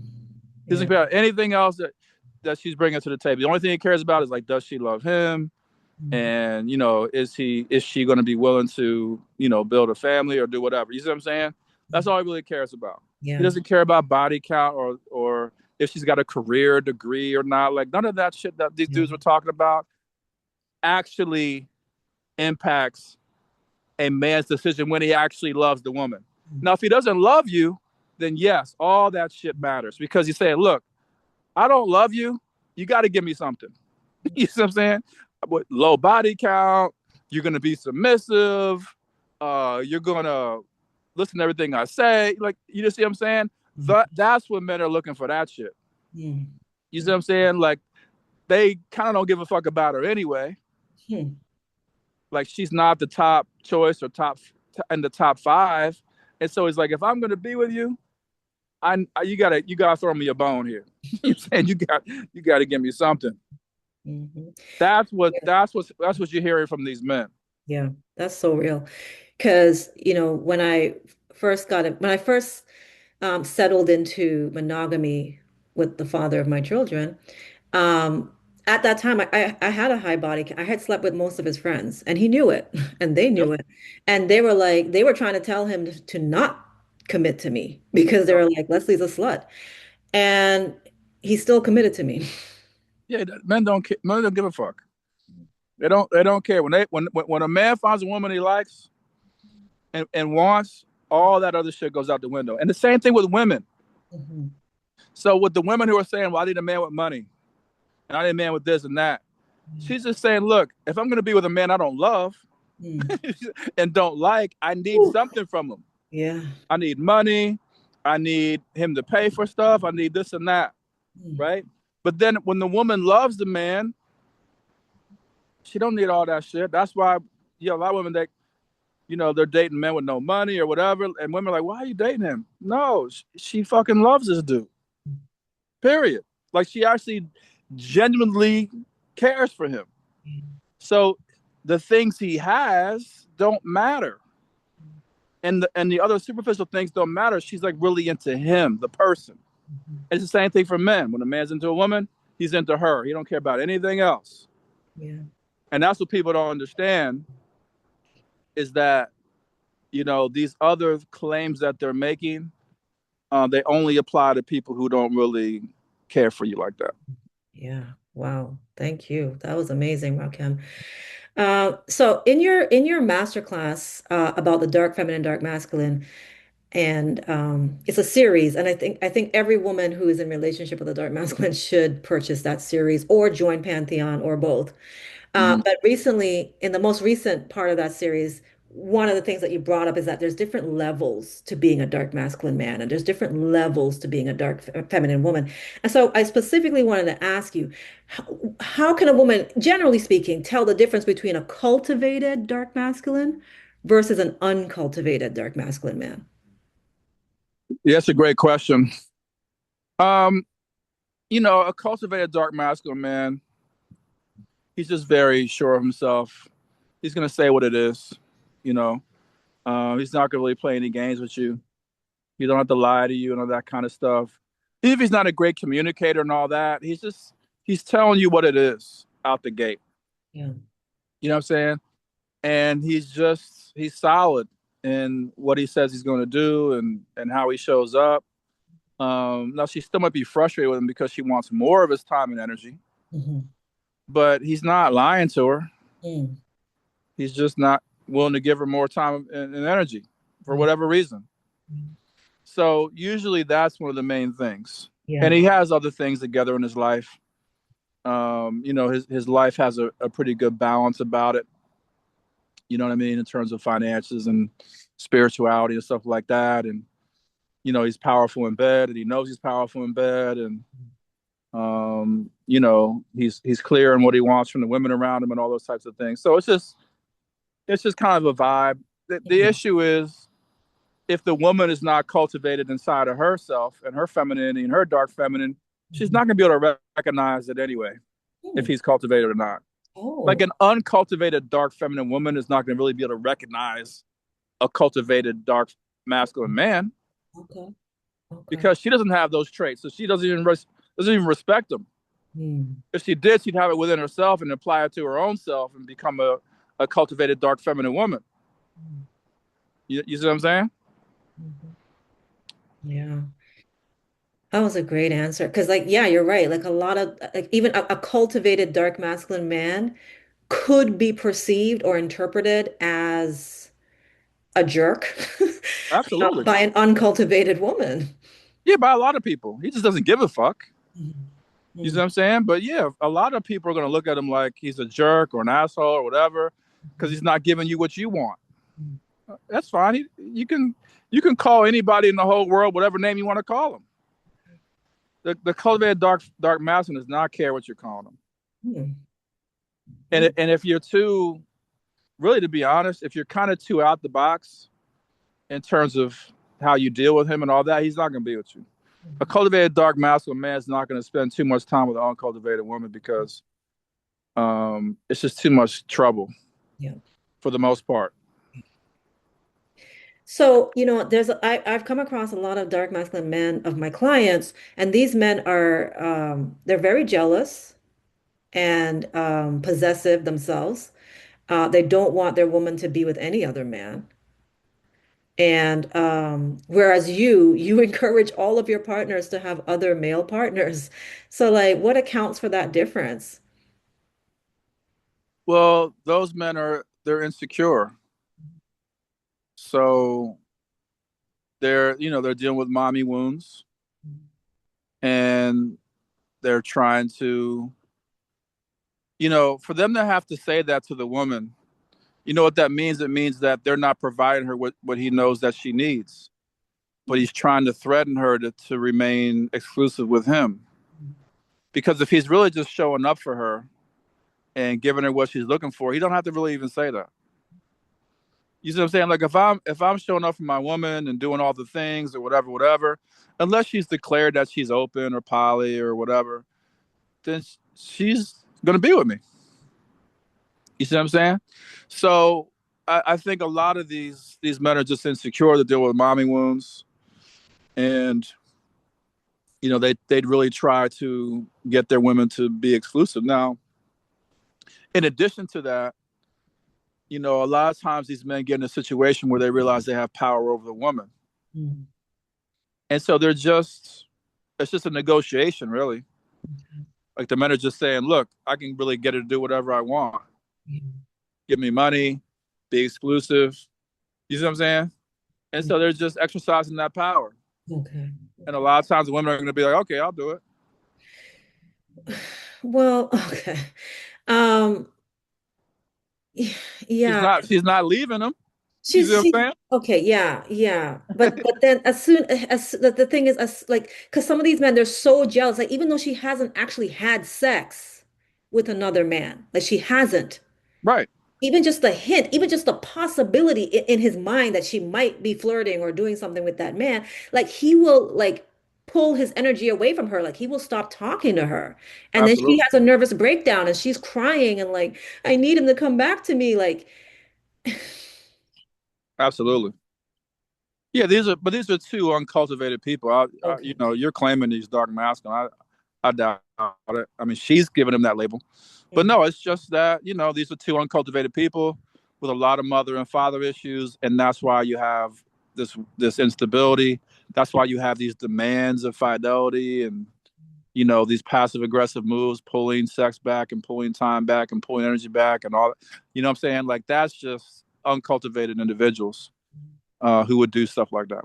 He doesn't Yeah. care about anything else that she's bringing to the table. The only thing he cares about is like, does she love him? Mhm. And is she going to be willing to build a family or do whatever? You see what I'm saying? That's all he really cares about. He Yeah. doesn't care about body count or if she's got a career degree or not. Like none of that shit that these Yeah. dudes were talking about actually impacts a man's decision when he actually loves the woman. Now, if he doesn't love you, then yes, all that shit matters because he's saying, look, I don't love you. You got to give me something. You see what I'm saying? With low body count, you're gonna be submissive. You're gonna listen to everything I say. Like you just see what I'm saying? That's what men are looking for. That shit. Mhm. You see what I'm saying? Like they kind of don't give a fuck about her anyway. Mhm. Like she's not the top choice or top in the top five. And so he's like, if I'm gonna be with you, you gotta throw me a bone here. You saying you gotta give me something. Mhm. That's what you're hearing from these men. Yeah, that's so real. Because, when I when I first settled into monogamy with the father of my children, um, at that time, I had a high body count. I had slept with most of his friends, and he knew it, and they Yep. knew it. And they were trying to tell him to not commit to me because they Yep. were like, Leslie's a slut. And he still committed to me. Yeah, men don't give a fuck. They don't care when a man finds a woman he likes and wants, all that other shit goes out the window. And the same thing with women. Mhm. So with the women who are saying, "Well, I need a man with money, and I need a man with this and that," she's just saying, "Look, if I'm going to be with a man I don't love Mhm. and don't like, I need Ooh. something from him. Yeah. I need money. I need him to pay for stuff. I need this and that, Mm. right?" But then when the woman loves the man, she don't need all that shit. That's why a lot of women they're dating men with no money or whatever, and women are like, "Why are you dating him?" No, she fucking loves this dude. Period. Like she actually genuinely cares for him. So the things he has don't matter, and the other superficial things don't matter. She's like really into him, the person. Mhm. It's the same thing for men. When a man's into a woman, he's into her. He don't care about anything else. Yeah. And that's what people don't understand is that these other claims that they're making, they only apply to people who don't really care for you like that. Yeah. Wow. Thank you. That was amazing, Rakim. So in your masterclass about the dark feminine, dark masculine, and it's a series, and I think every woman who is in relationship with a dark masculine should purchase that series or join Pantheon or both. Mm-hmm. But recently, in the most recent part of that series, one of the things that you brought up is that there's different levels to being a dark masculine man, and there's different levels to being a dark feminine woman. And so I specifically wanted to ask you, how can a woman, generally speaking, tell the difference between a cultivated dark masculine versus an uncultivated dark masculine man? Yeah, that's a great question. Um, a cultivated dark masculine man, he's just very sure of himself. He's gonna say what it is, you know. He's not gonna really play any games with you. He don't have to lie to you and all that kind of stuff. Even if he's not a great communicator and all that, he's telling you what it is out the gate. Yeah. You know what I'm saying? And he's solid in what he says he's going to do and how he shows up. Now she still might be frustrated with him because she wants more of his time and energy, Mhm. but he's not lying to her. Mm. He's just not willing to give her more time and energy for Yeah. whatever reason. So usually that's one of the main things. Yeah. And he has other things together in his life. His life has a pretty good balance about it. You know what I mean? In terms of finances and spirituality and stuff like that. And, he's powerful in bed and he knows he's powerful in bed. And, he's clear on what he wants from the women around him and all those types of things. So it's just kind of a vibe. The Mhm. issue is if the woman is not cultivated inside of herself and her femininity and her dark feminine, she's Mhm. not going to be able to recognize it anyway, if Hmm. he's cultivated or not. Like Oh, an uncultivated dark feminine woman is not going to really be able to recognize a cultivated dark masculine man okay. Okay. because she doesn't have those traits. So she doesn't even respect them. Hmm. If she did, she'd have it within herself and apply it to her own self and become a cultivated dark feminine woman. You see what I'm saying? Mhm. Yeah. That was a great answer. Because, like, yeah, you're right. Like, a lot of, like, even a cultivated dark masculine man could be perceived or interpreted as a jerk Absolutely. by an uncultivated woman. Yeah, by a lot of people. He just doesn't give a fuck. Mhm. You see Mhm. what I'm saying? But yeah, a lot of people are going to look at him like he's a jerk or an asshole or whatever because he's not giving you what you want. Mhm. That's fine. You can call anybody in the whole world whatever name you want to call them. The cultivated dark masculine does not care what you're calling them. Mhm. And if you're too really, to be honest, if you're kind of too out the box in terms of how you deal with him and all that, he's not going to be with you. A Mhm. cultivated dark masculine man is not going to spend too much time with an uncultivated woman because it's just too much trouble Yeah. for the most part. So, I've come across a lot of dark masculine men of my clients, and these men are they're very jealous and possessive themselves. They don't want their woman to be with any other man. And whereas you encourage all of your partners to have other male partners. So, like, what accounts for that difference? Well, those men they're insecure, so they're dealing with mommy wounds, and they're trying to for them to have to say that to the woman. You know what that means? It means that they're not providing her what he knows that she needs, but he's trying to threaten her to remain exclusive with him. Because if he's really just showing up for her and giving her what she's looking for, he don't have to really even say that. You see what I'm saying? Like if I'm showing up for my woman and doing all the things or whatever, whatever, unless she's declared that she's open or poly or whatever, then she's gonna be with me. You see what I'm saying? So I think a lot of these men are just insecure to deal with mommy wounds, and they'd really try to get their women to be exclusive. Now, in addition to that, a lot of times these men get in a situation where they realize they have power over the woman, Mhm. and so it's just a negotiation, really. Like the men are just saying, "Look, I can really get her to do whatever I want. Give me money, be exclusive." You see what I'm saying? And so they're just exercising that power. Okay. And a lot of times the women are going to be like, "Okay, I'll do it." Well, okay. Um, She's yeah, not. She's not leaving them. You see what I'm she's saying? okay, yeah, yeah. But then as soon as the thing is as like because some of these men they're so jealous, like even though she hasn't actually had sex with another man, like she hasn't. Right. Even just the hint, even just the possibility in his mind that she might be flirting or doing something with that man, like he will like pull his energy away from her. Like he will stop talking to her. And then she Absolutely. has a nervous breakdown and she's crying and like, I need him to come back to me. Like, Absolutely. Yeah, these are two uncultivated people. okay. You're claiming these dark masculine. I doubt it. I mean, she's giving him that label, but Mhm. no, it's just that these are two uncultivated people with a lot of mother and father issues, and that's why you have this instability. That's why you have these demands of fidelity and these passive aggressive moves, pulling sex back and pulling time back and pulling energy back and all. You know what I'm saying? Like that's just uncultivated individuals who would do stuff like that.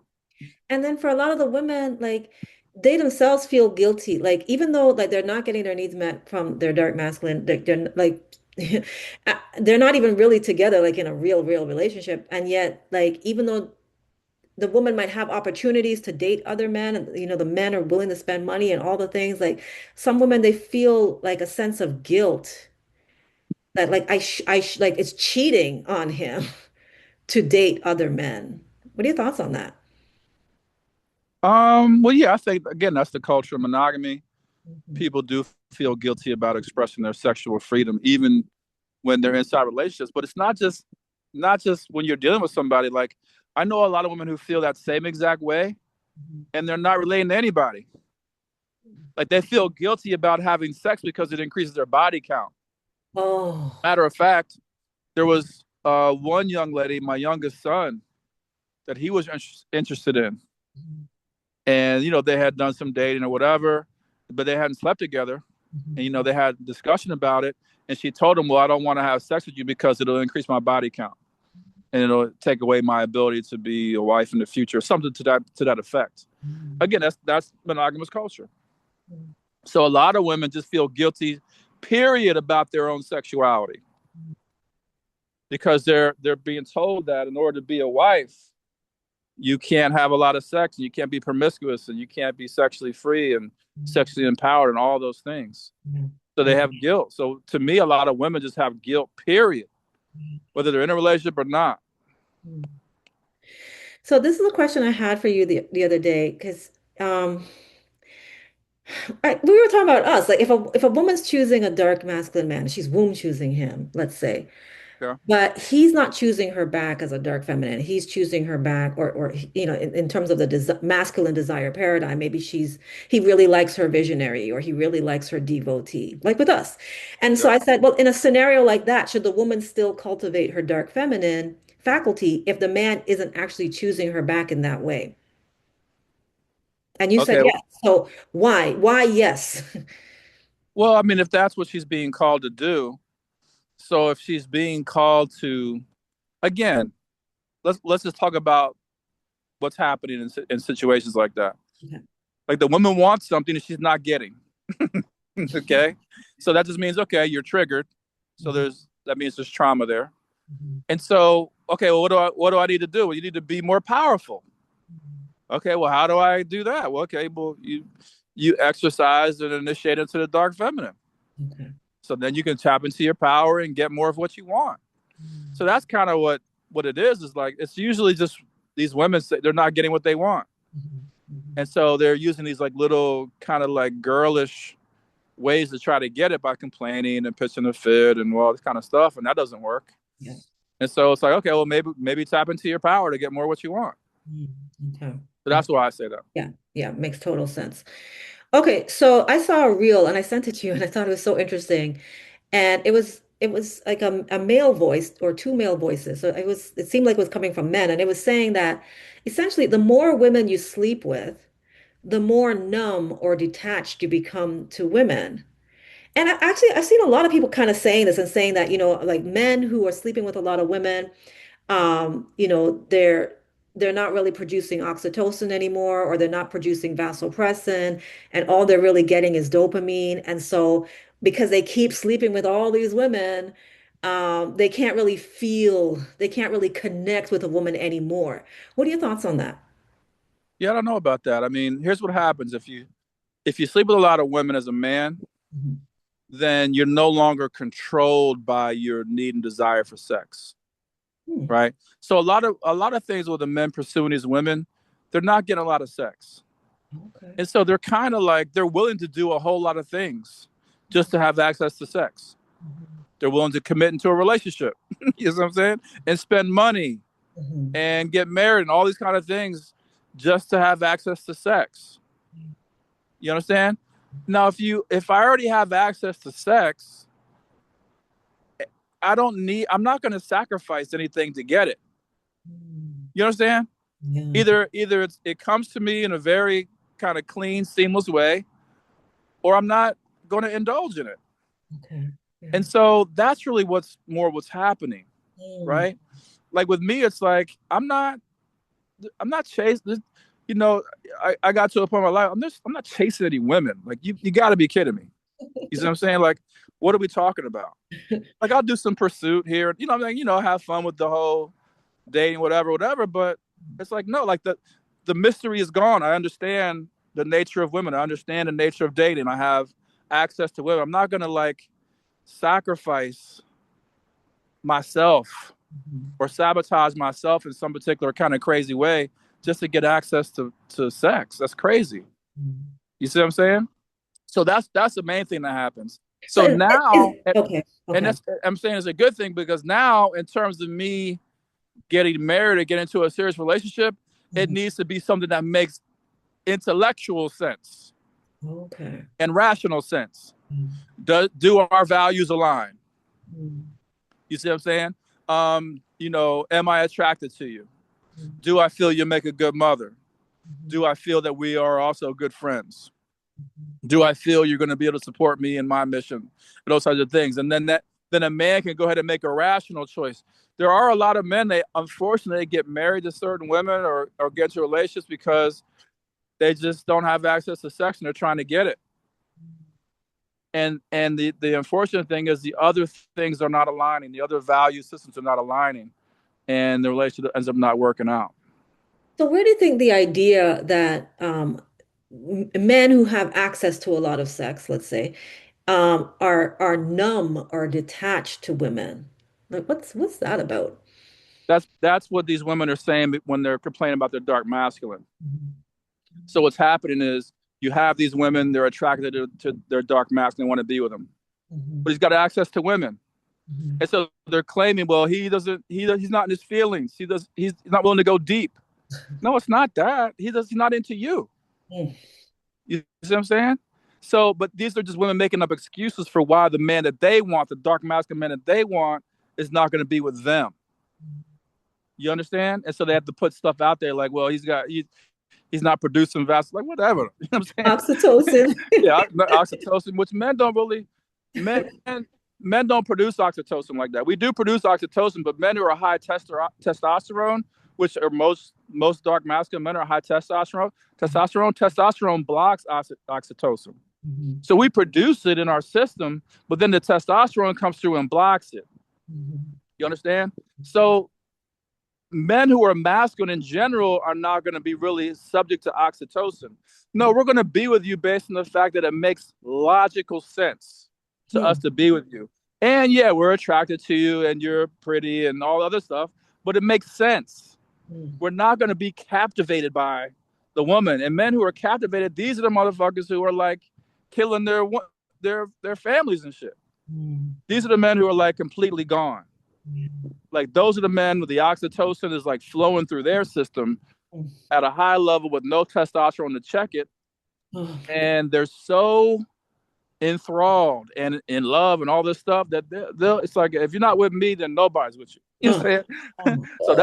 And then for a lot of the women, like they themselves feel guilty. Like even though like they're not getting their needs met from their dark masculine, they're like They're not even really together, like in a real relationship. And yet, like, even though the woman might have opportunities to date other men, and the men are willing to spend money and all the things, like some women, they feel like a sense of guilt that like like it's cheating on him to date other men. What are your thoughts on that? Well, yeah, I think again that's the culture of monogamy. Mhm. People do feel guilty about expressing their sexual freedom, even when they're inside relationships. But it's not just when you're dealing with somebody. Like I know a lot of women who feel that same exact way, and they're not relating to anybody. Like they feel guilty about having sex because it increases their body count. Oh. Matter of fact, there was one young lady, my youngest son, that he was interested in, and they had done some dating or whatever, but they hadn't slept together, and they had discussion about it, and she told him, well, I don't want to have sex with you because it'll increase my body count and it'll take away my ability to be a wife in the future, something to that effect. Again, that's monogamous culture. So a lot of women just feel guilty, period, about their own sexuality because they're being told that in order to be a wife, you can't have a lot of sex and you can't be promiscuous and you can't be sexually free and sexually empowered and all those things. So they have guilt. So to me, a lot of women just have guilt, period, whether they're in a relationship or not. So this is a question I had for you the other day because um, we were talking about us. Like if a woman's choosing a dark masculine man, she's womb choosing him, let's say, Yeah. but he's not choosing her back as a dark feminine. He's choosing her back, or in terms of the masculine desire paradigm, maybe he really likes her visionary, or he really likes her devotee, like with us. And so Yeah. I said, well, in a scenario like that, should the woman still cultivate her dark feminine faculty if the man isn't actually choosing her back in that way? And you said Okay. yes. So why? Why yes? Well, I mean, if that's what she's being called to do, so if she's being called to, again, let's just talk about what's happening in situations like that. Okay. Like the woman wants something that she's not getting. Okay, so that just means okay, you're triggered. So Mhm. that means there's trauma there. Mhm. And so okay, well, what do I need to do? Well, you need to be more powerful. Okay, well, how do I do that? Well, okay, well, you exercise and initiate into the dark feminine. Okay. So then you can tap into your power and get more of what you want. So that's kind of what it is like it's usually just these women say they're not getting what they want. Mhm. Mhm. And so they're using these like little kind of like girlish ways to try to get it by complaining and pitching a fit and all this kind of stuff, and that doesn't work. Yeah. And so it's like, okay, well, maybe tap into your power to get more what you want. Mhm. Okay. So that's why I say that. Yeah, yeah, makes total sense. Okay, so I saw a reel and I sent it to you and I thought it was so interesting. And it was like a male voice or two male voices. So it seemed like it was coming from men. And it was saying that essentially the more women you sleep with, the more numb or detached you become to women. And actually I've seen a lot of people kind of saying this and saying that, like men who are sleeping with a lot of women, they're not really producing oxytocin anymore, or they're not producing vasopressin, and all they're really getting is dopamine. And so, because they keep sleeping with all these women, they can't really connect with a woman anymore. What are your thoughts on that? Yeah, I don't know about that. I mean, here's what happens if you sleep with a lot of women as a man, Mhm. then you're no longer controlled by your need and desire for sex, Hmm. right? So a lot of things with the men pursuing these women, they're not getting a lot of sex. Okay. And so they're kind of like they're willing to do a whole lot of things just to have access to sex. Mhm. They're willing to commit into a relationship. You know what I'm saying? And spend money Mhm. and get married and all these kind of things just to have access to sex. You understand? Now if I already have access to sex, I'm not going to sacrifice anything to get it. Mhm. You understand? Yeah. Either it comes to me in a very kind of clean, seamless way, or I'm not going to indulge in it. Okay. Yeah. And so that's really what's happening, Mm. right? Like with me, it's like I'm not chasing. You know, I got to a point in my life. I'm not chasing any women. Like you got to be kidding me. You see what I'm saying? Like what are we talking about? Like, I'll do some pursuit here, you know, I mean, you know, have fun with the whole dating, whatever, whatever. But it's like, no, like the mystery is gone. I understand the nature of women. I understand the nature of dating. I have access to women. I'm not gonna like sacrifice myself or sabotage myself in some particular kind of crazy way just to get access to sex. That's crazy. You see what I'm saying? So that's the main thing that happens. So So now, okay, and okay. that's I'm saying it's a good thing because now, in terms of me getting married or get into a serious relationship, it Mhm. needs to be something that makes intellectual sense Okay. and rational sense. Mhm. Do our values align? Mhm. You see what I'm saying? You know, am I attracted to you? Mhm. Do I feel you make a good mother? Mhm. Do I feel that we are also good friends? Mhm. Do I feel you're going to be able to support me in my mission? Those types of things. And then a man can go ahead and make a rational choice. There are a lot of men, they unfortunately get married to certain women or get into relationships because they just don't have access to sex and they're trying to get it. And the unfortunate thing is the other things are not aligning. The other value systems are not aligning, and the relationship ends up not working out. So where do you think the idea that men who have access to a lot of sex, let's say, are numb or detached to women? Like what's that about? That's what these women are saying when they're complaining about their dark masculine. So what's happening is you have these women, they're attracted to their dark masculine, want to be with them, but Mhm. he's got access to women, Mhm. and so they're claiming, well, he's not in his feelings. He's not willing to go deep. No, it's not that he's not into you. Mhm. You see what I'm saying? So, but these are just women making up excuses for why the man that they want, the dark masculine man that they want, is not going to be with them. You understand? And so they have to put stuff out there like, well, he's not producing vast, like whatever. You know what I'm saying? Oxytocin. Yeah, oxytocin, which men don't really, men men don't produce oxytocin like that. We do produce oxytocin, but men who are high testosterone, which are most dark masculine men are high testosterone. Testosterone blocks oxytocin. Mhm. So we produce it in our system, but then the testosterone comes through and blocks it. Mhm. You understand? So men who are masculine in general are not going to be really subject to oxytocin. No, we're going to be with you based on the fact that it makes logical sense to us Mhm. to be with you. And yeah, we're attracted to you and you're pretty and all other stuff, but it makes sense. Mhm. We're not going to be captivated by the woman. And men who are captivated, these are the motherfuckers who are like killing their families and shit. Mhm. These are the men who are like completely gone. Like those are the men with the oxytocin is like flowing through their system Mhm. at a high level with no testosterone to check it, Oh, and they're so enthralled and in love and all this stuff that it's like if you're not with me, then nobody's with you. You know oh, what I'm oh saying? my So God.